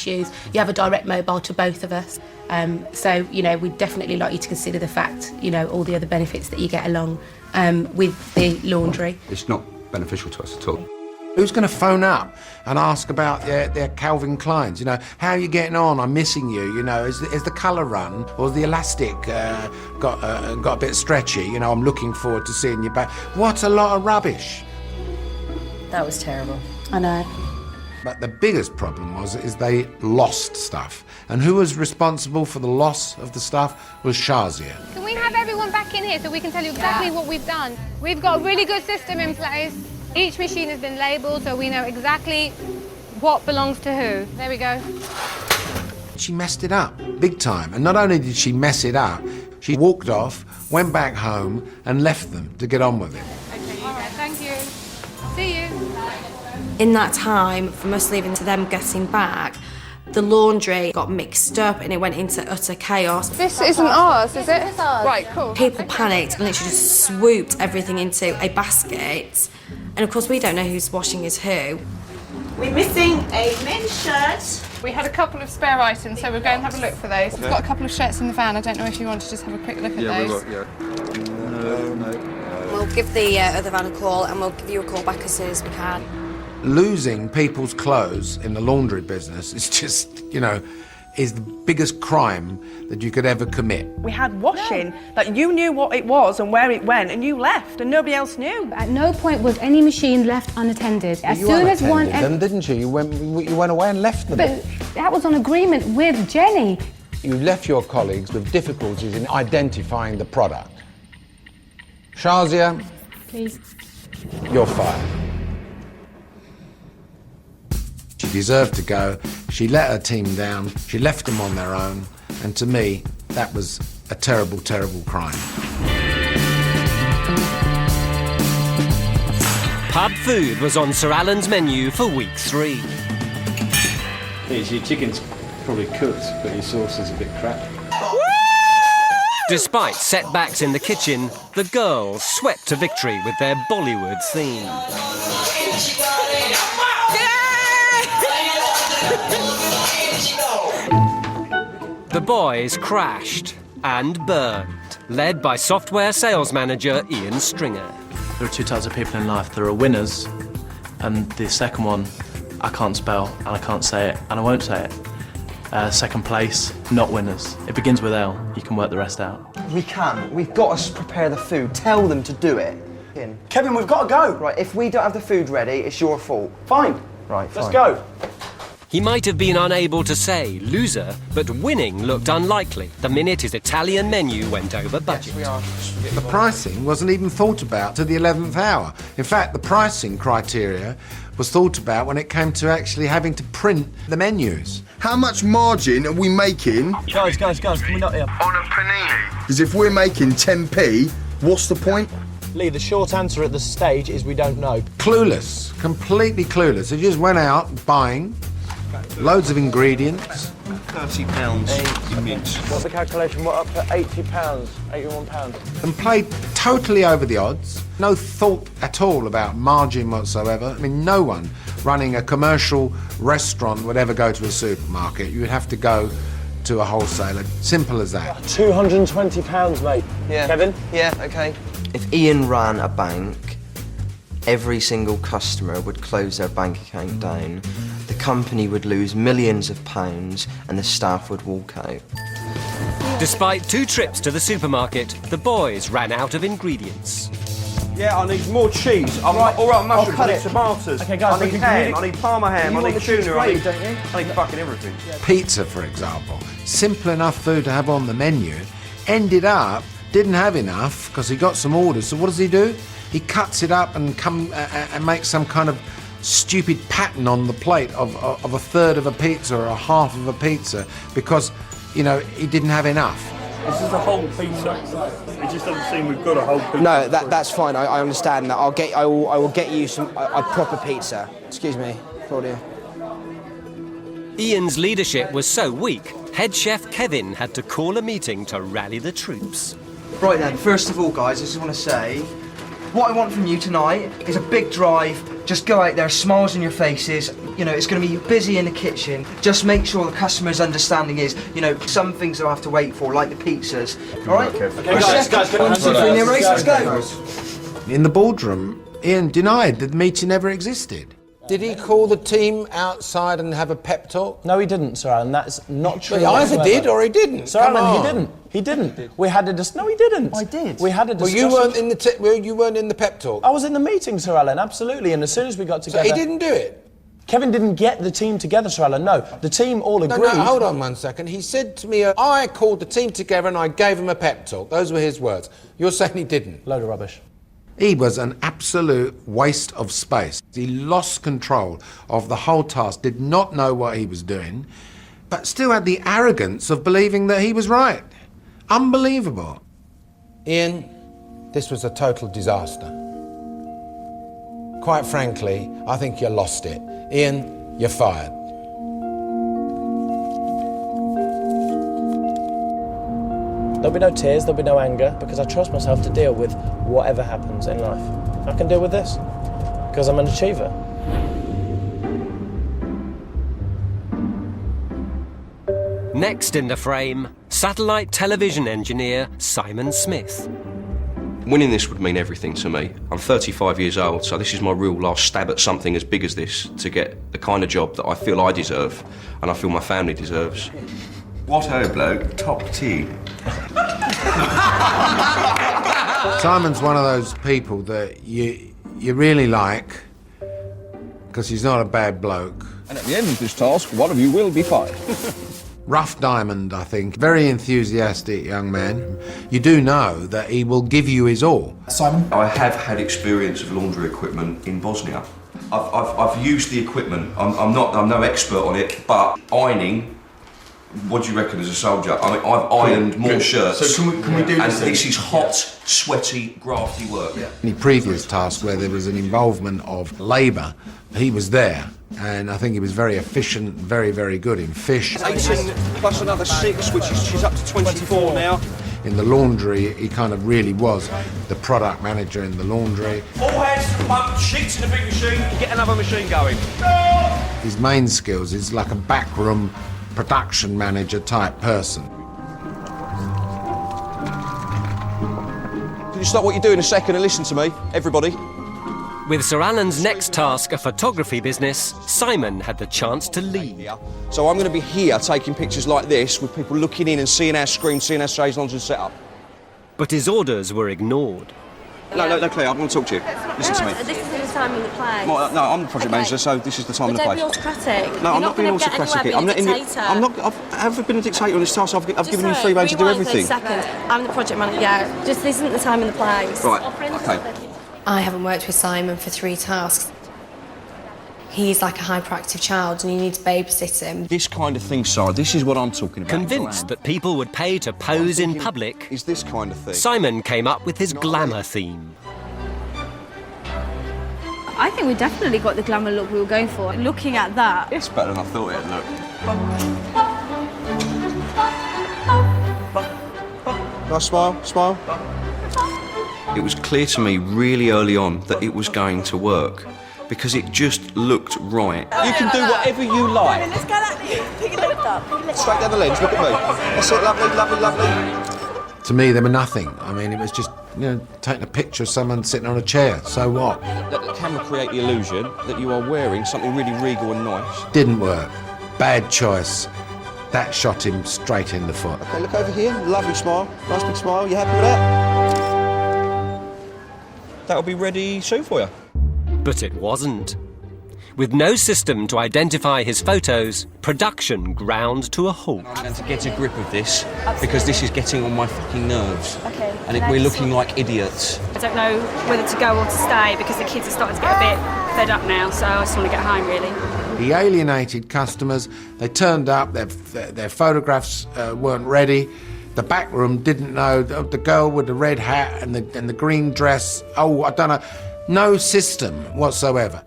issues, you have a direct mobile to both of us. So, you know, we'd definitely like you to consider the fact, you know, all the other benefits that you get along with the laundry. It's not beneficial to us at all. Who's going to phone up and ask about their Calvin Kleins? You know, how are you getting on? I'm missing you. You know, is the colour run or the elastic got a bit stretchy? You know, I'm looking forward to seeing you back. What a lot of rubbish. That was terrible. I know. But the biggest problem is they lost stuff. And who was responsible for the loss of the stuff was Shazia. Can we have everyone back in here so we can tell you exactly what we've done? We've got a really good system in place. Each machine has been labelled so we know exactly what belongs to who. There we go. She messed it up, big time. And not only did she mess it up, she walked off, went back home and left them to get on with it. Okay, all right, thank you. See you. In that time, from us leaving to them getting back, the laundry got mixed up and it went into utter chaos. This isn't ours, is it? Right, cool. People panicked and literally just swooped everything into a basket. And of course, we don't know who's washing is who. We're missing a men's shirt. We had a couple of spare items, so we'll go and have a look for those. We've got a couple of shirts in the van. I don't know if you want to just have a quick look at those. We will, yeah. No. We'll give the other van a call and we'll give you a call back as soon as we can. Losing people's clothes in the laundry business is just, you know, is the biggest crime that you could ever commit. We had washing that you knew what it was and where it went, and you left, and nobody else knew. At no point was any machine left unattended. As soon as one, them, didn't you? You went away and left them. but that was on agreement with Jenny. You left your colleagues with difficulties in identifying the product. Shazia, Please. you're fired. She deserved to go. She let her team down. She left them on their own. And to me, that was a terrible, terrible crime. Pub food was on Sir Alan's menu for week 3. Your chicken's probably cooked, but your sauce is a bit crap. Despite setbacks in the kitchen, the girls swept to victory with their Bollywood theme. The boys crashed and burned, led by software sales manager Ian Stringer. There are two types of people in life. There are winners, and the second one, I can't spell, and I can't say it, and I won't say it. Second place, not winners. It begins with L. You can work the rest out. We can. We've got to prepare the food. Tell them to do it. Kevin, we've got to go. Right, if we don't have the food ready, it's your fault. Fine. Right, Let's fine. go. He might have been unable to say loser, but winning looked unlikely the minute his Italian menu went over budget. Yes, we are. The pricing wasn't even thought about to the 11th hour. In fact, the pricing criteria was thought about when it came to actually having to print the menus. How much margin are we making? Guys, can we not hear? On a panini. Because if we're making 10p, what's the point? Lee, the short answer at this stage is we don't know. Clueless, completely clueless. They just went out buying loads of ingredients. £30 What's the calculation? What, up to £80, £81? And played totally over the odds. No thought at all about margin whatsoever. I mean, no one running a commercial restaurant would ever go to a supermarket. You would have to go to a wholesaler. Simple as that. £220, mate. Yeah. Kevin? Yeah, okay. If Ian ran a bank, every single customer would close their bank account down, the company would lose millions of pounds and the staff would walk out. Despite 2 trips to the supermarket, the boys ran out of ingredients. Yeah, I need more cheese. All right, mushrooms, I need tomatoes. Okay, guys, I need ham, I need parma ham, I need tuna, I need fucking everything. Pizza, for example, simple enough food to have on the menu, ended up, didn't have enough because he got some orders, so what does he do? He cuts it up and makes some kind of stupid pattern on the plate of a third of a pizza or a half of a pizza because, you know, he didn't have enough. This is a whole pizza. It just doesn't seem we've got a whole pizza. No, that's fine. I understand that. I will get you some a proper pizza. Excuse me, Claudia. Ian's leadership was so weak, head chef Kevin had to call a meeting to rally the troops. Right then, first of all, guys, I just want to say, what I want from you tonight is a big drive. Just go out there, smiles on your faces, You know, it's going to be busy in the kitchen. Just make sure the customer's understanding is, you know, some things they'll have to wait for, like the pizzas. All right? Okay, guys, 1, 2, 3 in the race, let's go. In the boardroom, Ian denied that the meeting ever existed. Did he call the team outside and have a pep talk? No, he didn't, Sir Alan. That's not true. He either did or he didn't. Sir Alan, he didn't. He didn't. We had a No, he didn't. I did. We had a Well, discussion. you weren't in the pep talk. I was in the meeting, Sir Alan, absolutely. And as soon as we got So together... he didn't do it? Kevin didn't get the team together, Sir Alan. No, the team all agreed... No, hold on 1 second. He said to me, I called the team together and I gave him a pep talk. Those were his words. You're saying he didn't? Load of rubbish. He was an absolute waste of space. He lost control of the whole task, did not know what he was doing, but still had the arrogance of believing that he was right. Unbelievable. Ian, this was a total disaster. Quite frankly, I think you lost it. Ian, you're fired. There'll be no tears, there'll be no anger, because I trust myself to deal with whatever happens in life. I can deal with this, because I'm an achiever. Next in the frame, satellite television engineer Simon Smith. Winning this would mean everything to me. I'm 35 years old, so this is my real last stab at something as big as this to get the kind of job that I feel I deserve and I feel my family deserves. What ho, bloke, top tea. Simon's one of those people that you really like because he's not a bad bloke. And at the end of this task, one of you will be fired. Rough diamond, I think. Very enthusiastic young man. You do know that he will give you his all. Simon? I have had experience of laundry equipment in Bosnia. I've used the equipment. I'm no expert on it, but ironing, what do you reckon as a soldier? I mean, I've ironed more shirts. So can we do this? And this is hot, sweaty, grafty work. Yeah. In the previous task where there was an involvement of labour, he was there. And I think he was very efficient, very, very good in fish. 18 plus another 6, which is she's up to 24 now. In the laundry, he kind of really was the product manager in the laundry. All hands to the pump, sheets in the big machine, get another machine going. His main skills is like a backroom production manager type person. Can you stop what you're doing a second and listen to me, everybody? With Sir Alan's next task, a photography business, Simon had the chance to lead. So I'm going to be here taking pictures like this with people looking in and seeing our screen, seeing our stage launch and setup. But his orders were ignored. No, Claire, I want to talk to you. Listen to me. This is the time in the play. Well, no, I'm the project manager, so this is the time and the Don't place. be autocratic. No, I'm not being autocratic. I'm not. I've been a dictator on this task. I've given you free rein to do everything. Second. I'm the project manager. Yeah, just this isn't the time in the place. Right. Okay. I haven't worked with Simon for 3 tasks. He's like a hyperactive child and you need to babysit him. This kind of thing, Sarah, this is what I'm talking about. Convinced that people would pay to pose in public, is this kind of thing. Simon came up with his glamour theme. I think we definitely got the glamour look we were going for. Looking at that. It's better than I thought it'd look. Nice smile. It was clear to me really early on that it was going to work because it just looked right. You can do whatever you like. Let's go that way. Pick your lift up. Straight down the lens, look at me. That's it, lovely. To me, they were nothing. I mean, it was just, taking a picture of someone sitting on a chair. So what? Let the camera create the illusion that you are wearing something really regal and nice. Didn't work. Bad choice. That shot him straight in the foot. Okay, look over here. Lovely smile. Nice big smile. You happy with that? That'll be ready soon for you. But it wasn't. With no system to identify his photos, production ground to a halt. And to get a grip of this, because this is getting on my fucking nerves. Okay. And we're looking like idiots. I don't know whether to go or to stay because the kids are starting to get a bit fed up now, so I just want to get home, really. He alienated customers. They turned up, their photographs weren't ready. The back room didn't know, the girl with the red hat and the green dress, I don't know. No system whatsoever.